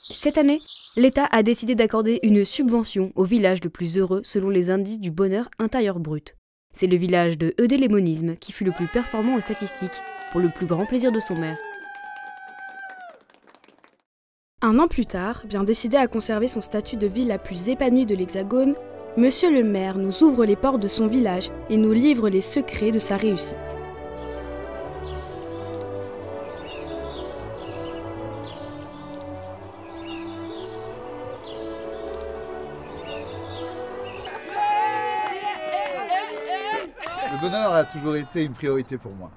Cette année, l'État a décidé d'accorder une subvention au village le plus heureux selon les indices du bonheur intérieur brut. C'est le village de Eudélémonisme qui fut le plus performant aux statistiques, pour le plus grand plaisir de son maire. Un an plus tard, bien décidé à conserver son statut de ville la plus épanouie de l'Hexagone, Monsieur le maire nous ouvre les portes de son village et nous livre les secrets de sa réussite. Le bonheur a toujours été une priorité pour moi.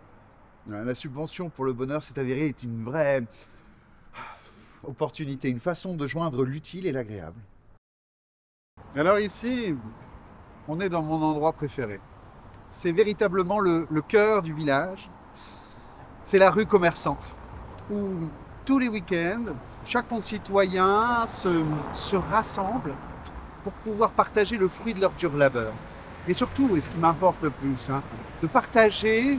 La subvention pour le bonheur s'est avérée être une vraie opportunité, une façon de joindre l'utile et l'agréable. Alors ici, on est dans mon endroit préféré. C'est véritablement le cœur du village. C'est la rue commerçante, où tous les week-ends, chaque concitoyen se rassemble pour pouvoir partager le fruit de leur dur labeur. Et surtout, et ce qui m'importe le plus, de partager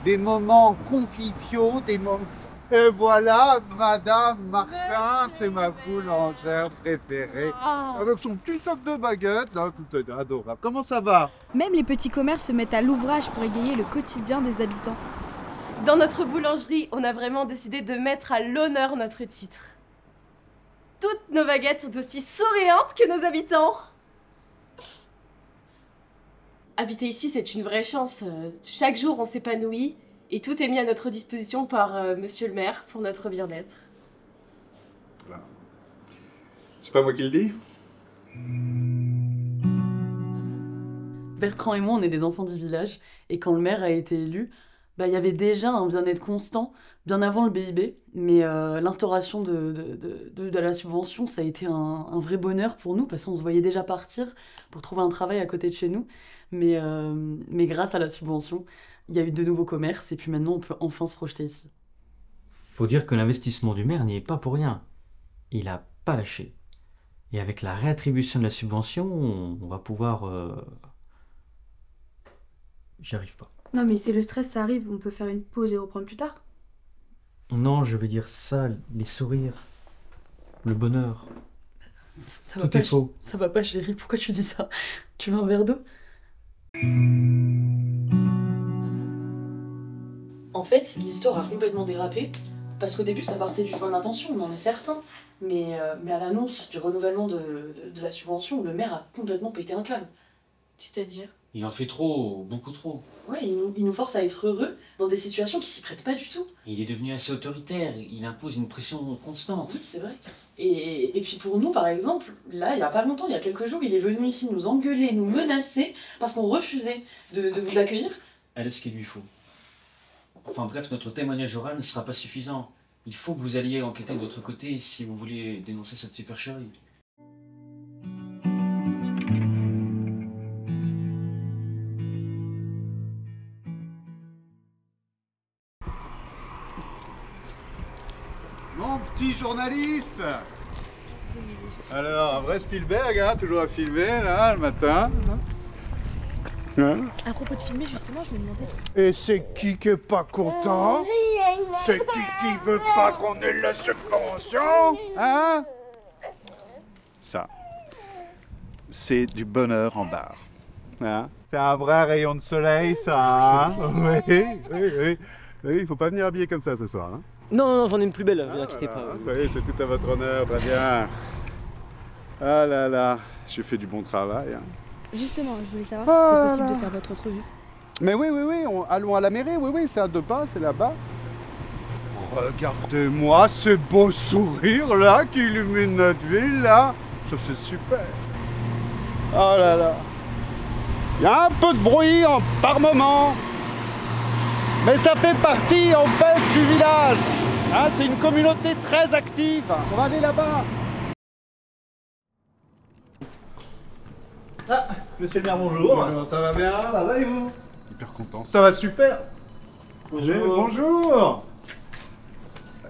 des moments conviviaux, des moments... Et voilà, Madame Martin, c'est ma boulangère préférée. Avec son petit sac de baguettes, là, tout est adorable. Comment ça va? Même les petits commerces se mettent à l'ouvrage pour égayer le quotidien des habitants. Dans notre boulangerie, on a vraiment décidé de mettre à l'honneur notre titre. Toutes nos baguettes sont aussi souriantes que nos habitants. Habiter ici, c'est une vraie chance. Chaque jour, on s'épanouit et tout est mis à notre disposition par Monsieur le maire pour notre bien-être. Voilà. C'est pas moi qui le dis? Bertrand et moi, on est des enfants du village, et quand le maire a été élu, il y avait déjà un bien-être constant, bien avant le BIB, mais l'instauration de la subvention, ça a été un vrai bonheur pour nous, parce qu'on se voyait déjà partir pour trouver un travail à côté de chez nous, mais grâce à la subvention, il y a eu de nouveaux commerces, et puis maintenant, on peut enfin se projeter ici. Faut dire que l'investissement du maire n'y est pas pour rien. Il a pas lâché. Et avec la réattribution de la subvention, on va pouvoir... J'y arrive pas. Non mais c'est le stress, ça arrive, on peut faire une pause et reprendre plus tard. Non, je veux dire ça, les sourires, le bonheur. Ça Tout est faux. Ça va pas, chérie, pourquoi tu dis ça? Tu veux un verre d'eau? En fait, l'histoire a complètement dérapé, parce qu'au début, ça partait d'une bonne intention, on en est certain. Mais à l'annonce du renouvellement de la subvention, le maire a complètement pété un câble. C'est-à-dire? Il en fait trop, beaucoup trop. Ouais, il nous force à être heureux dans des situations qui s'y prêtent pas du tout. Il est devenu assez autoritaire, il impose une pression constante. Oui, c'est vrai. Et puis pour nous, par exemple, là, il y a pas longtemps, il y a quelques jours, il est venu ici nous engueuler, nous menacer, parce qu'on refusait de vous accueillir. Elle a ce qu'il lui faut. Enfin bref, notre témoignage oral ne sera pas suffisant. Il faut que vous alliez enquêter de votre côté si vous voulez dénoncer cette supercherie. Mon petit journaliste! Alors, un vrai Spielberg, toujours à filmer, là, le matin. À propos de filmer, justement, je me demandais... Et c'est qui est pas content? C'est qui veut pas qu'on ait la subvention? Hein? Ça, c'est du bonheur en barre. Hein? C'est un vrai rayon de soleil, ça. Hein? Oui, il faut pas venir habillé comme ça ce soir. Hein? Non, j'en ai une plus belle, ne vous inquiétez pas. Oui, c'est tout à votre honneur, très bien. Ah là là, j'ai fait du bon travail. Hein. Justement, je voulais savoir si c'était possible de faire votre entrevue. Mais oui, allons à la mairie, oui, c'est à 2 pas, c'est là-bas. Regardez-moi ce beau sourire là qui illumine notre ville là. Ça c'est super. Oh là là. Il y a un peu de bruit par moment. Mais ça fait partie en fait du village. Hein, c'est une communauté très active. On va aller là-bas. Ah, monsieur le maire, bonjour. Bonjour, ça va bien? Ça va et vous? Hyper content. Ça va super. Bonjour. Bonjour.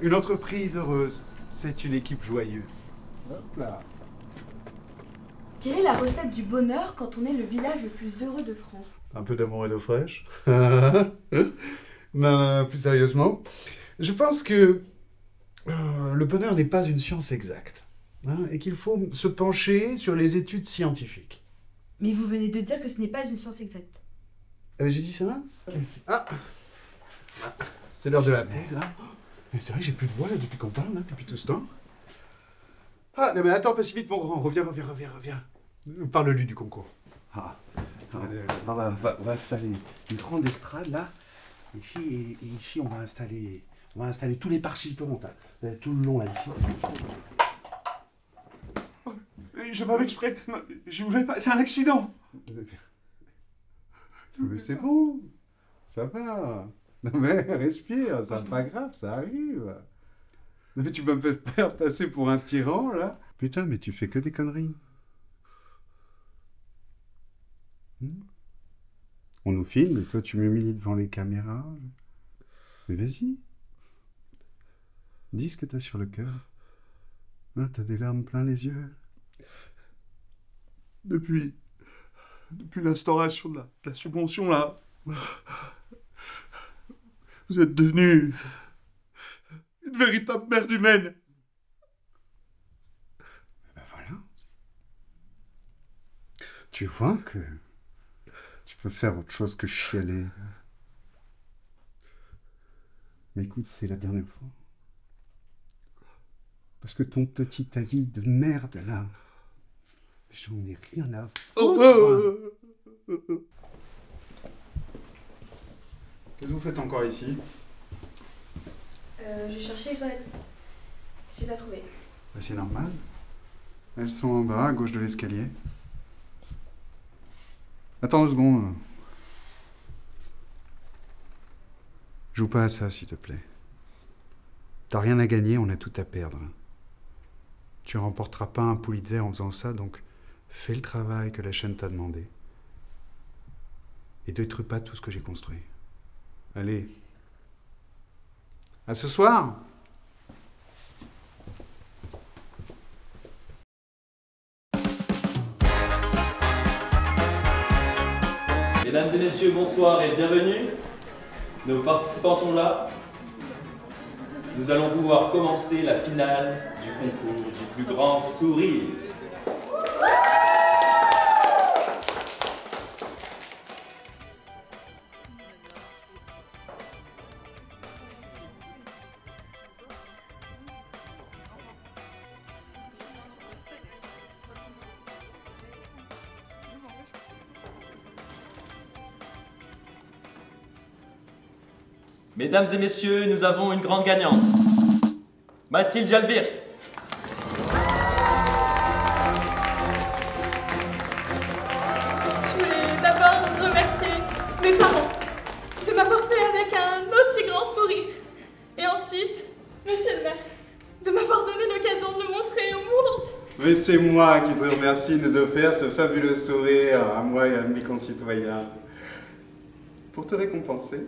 Une entreprise heureuse, c'est une équipe joyeuse. Hop là. Quelle est la recette du bonheur quand on est le village le plus heureux de France? Un peu d'amour et d'eau fraîche. Non, plus sérieusement, je pense que le bonheur n'est pas une science exacte. hein, et qu'il faut se pencher sur les études scientifiques. Mais vous venez de dire que ce n'est pas une science exacte. J'ai dit ça? Ah, c'est l'heure de la pause, là. Mais c'est vrai que j'ai plus de voix, là, depuis qu'on parle, là, depuis tout ce temps. Ah, non mais attends, pas si vite, mon grand. Reviens. Parle-lui du concours. On va installer une grande estrade, là. Ici, et ici, on va installer tous les participants, là, tout le long, là, ici. Je m'avais exprès. Je voulais pas. C'est un accident. Mais c'est bon. Ça va. Non mais respire, c'est pas grave, ça arrive. Mais tu vas me faire passer pour un tyran, là. Putain, mais tu fais que des conneries. On nous filme et toi tu m'humilies devant les caméras. Mais vas-y. Dis ce que t'as sur le cœur. Hein, t'as des larmes plein les yeux. Depuis l'instauration de la subvention, là, vous êtes devenue une véritable merde humaine. Ben voilà. Tu vois que tu peux faire autre chose que chialer. Mais écoute, c'est la dernière fois. Parce que ton petit avis de merde, là, j'en ai rien à foutre. Qu'est-ce que vous faites encore ici? Je cherchais les toilettes. J'ai pas trouvé. Bah, c'est normal. Elles sont en bas, à gauche de l'escalier. Attends 2 secondes. Joue pas à ça, s'il te plaît. T'as rien à gagner, on a tout à perdre. Tu remporteras pas un Pulitzer en faisant ça, donc fais le travail que la chaîne t'a demandé. Et détruis pas tout ce que j'ai construit. Allez. À ce soir! Mesdames et messieurs, bonsoir et bienvenue. Nos participants sont là. Nous allons pouvoir commencer la finale du concours du plus grand sourire. Mesdames et messieurs, nous avons une grande gagnante. Mathilde Jalvir. Je voulais d'abord remercier mes parents de m'avoir fait avec un aussi grand sourire. Et ensuite, monsieur le maire, de m'avoir donné l'occasion de le montrer au monde entier. Mais c'est moi qui te remercie de nous offrir ce fabuleux sourire à moi et à mes concitoyens. Pour te récompenser,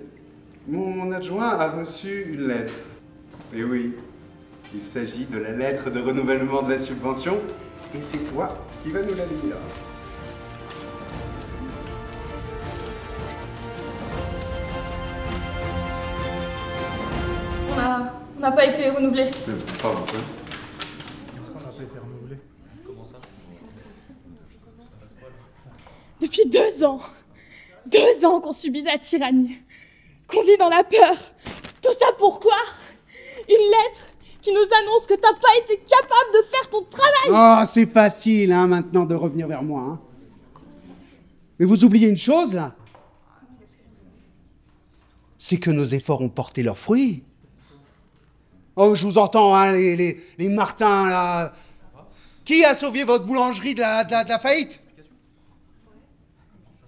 mon adjoint a reçu une lettre. Et oui, il s'agit de la lettre de renouvellement de la subvention, et c'est toi qui vas nous la lire. On n'a pas été renouvelé. Pardon. Ça n'a pas été renouvelé. Comment ça? Depuis 2 ans, 2 ans qu'on subit la tyrannie, qu'on vit dans la peur. Tout ça pourquoi? Une lettre qui nous annonce que t'as pas été capable de faire ton travail. Oh, c'est facile, hein, maintenant, de revenir vers moi, hein. Mais vous oubliez une chose, là. C'est que nos efforts ont porté leurs fruits. Oh, je vous entends, hein, les Martins, là. Qui a sauvé votre boulangerie de la faillite?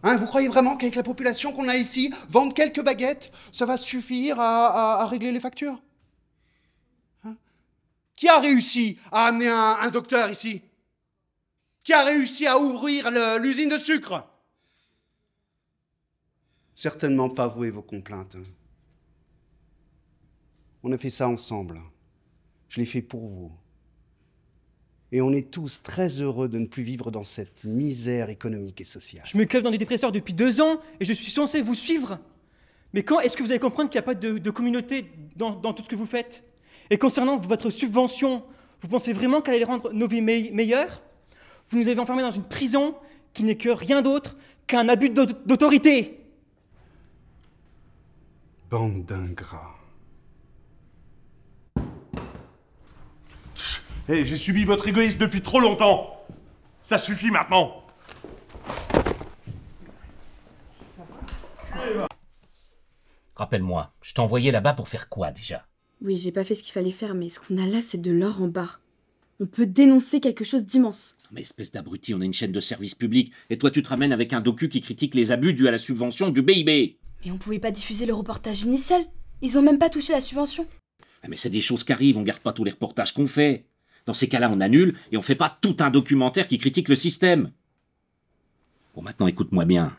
Hein, vous croyez vraiment qu'avec la population qu'on a ici, vendre quelques baguettes, ça va suffire à régler les factures? Hein? Qui a réussi à amener un docteur ici? Qui a réussi à ouvrir l'usine de sucre? Certainement pas vous et vos complaintes. Hein. On a fait ça ensemble. Je l'ai fait pour vous. Et on est tous très heureux de ne plus vivre dans cette misère économique et sociale. Je me cave dans des dépresseurs depuis 2 ans et je suis censé vous suivre. Mais quand est-ce que vous allez comprendre qu'il n'y a pas de communauté dans tout ce que vous faites? Et concernant votre subvention, Vous pensez vraiment qu'elle allait rendre nos vies meilleures? Vous nous avez enfermés dans une prison qui n'est que rien d'autre qu'un abus d'autorité. Bande d'ingrats. Hé, j'ai subi votre égoïsme depuis trop longtemps. Ça suffit maintenant. Rappelle-moi, je t'ai envoyé là-bas pour faire quoi déjà? Oui, j'ai pas fait ce qu'il fallait faire, mais ce qu'on a là, c'est de l'or en barre. On peut dénoncer quelque chose d'immense. Mais espèce d'abruti, on est une chaîne de service public, et toi tu te ramènes avec un docu qui critique les abus dus à la subvention du BIB. Mais on pouvait pas diffuser le reportage initial. Ils ont même pas touché la subvention. Mais c'est des choses qui arrivent, on garde pas tous les reportages qu'on fait. Dans ces cas-là, on annule, et on fait pas tout un documentaire qui critique le système. Bon, maintenant écoute-moi bien.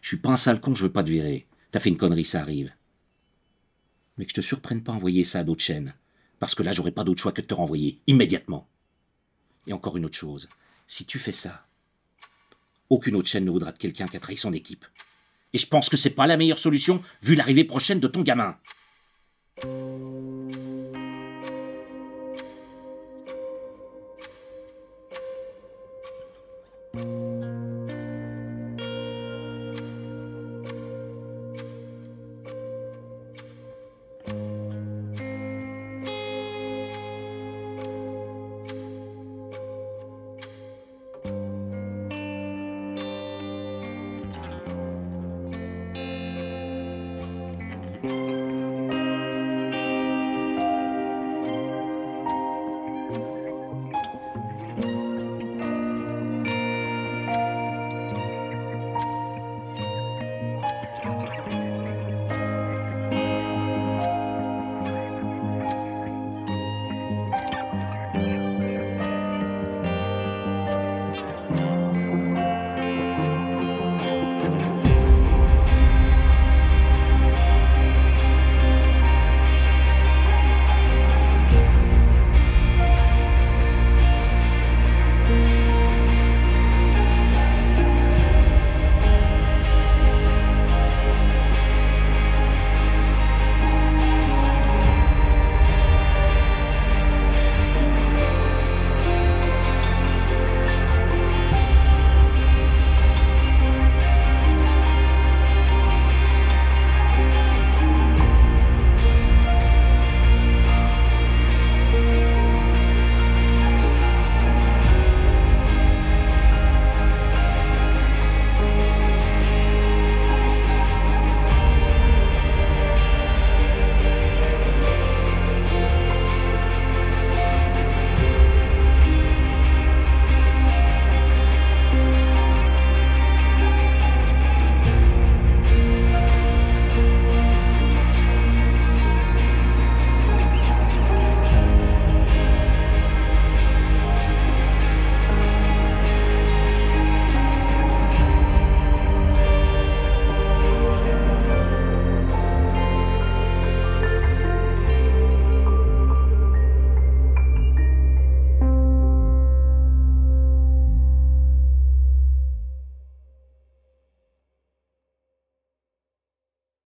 Je suis pas un sale con, je veux pas te virer. T'as fait une connerie, ça arrive. Mais que je te surprenne pas à envoyer ça à d'autres chaînes. Parce que là, j'aurai pas d'autre choix que de te renvoyer, immédiatement. Et encore une autre chose. Si tu fais ça, aucune autre chaîne ne voudra de quelqu'un qui a trahi son équipe. Et je pense que c'est pas la meilleure solution, vu l'arrivée prochaine de ton gamin.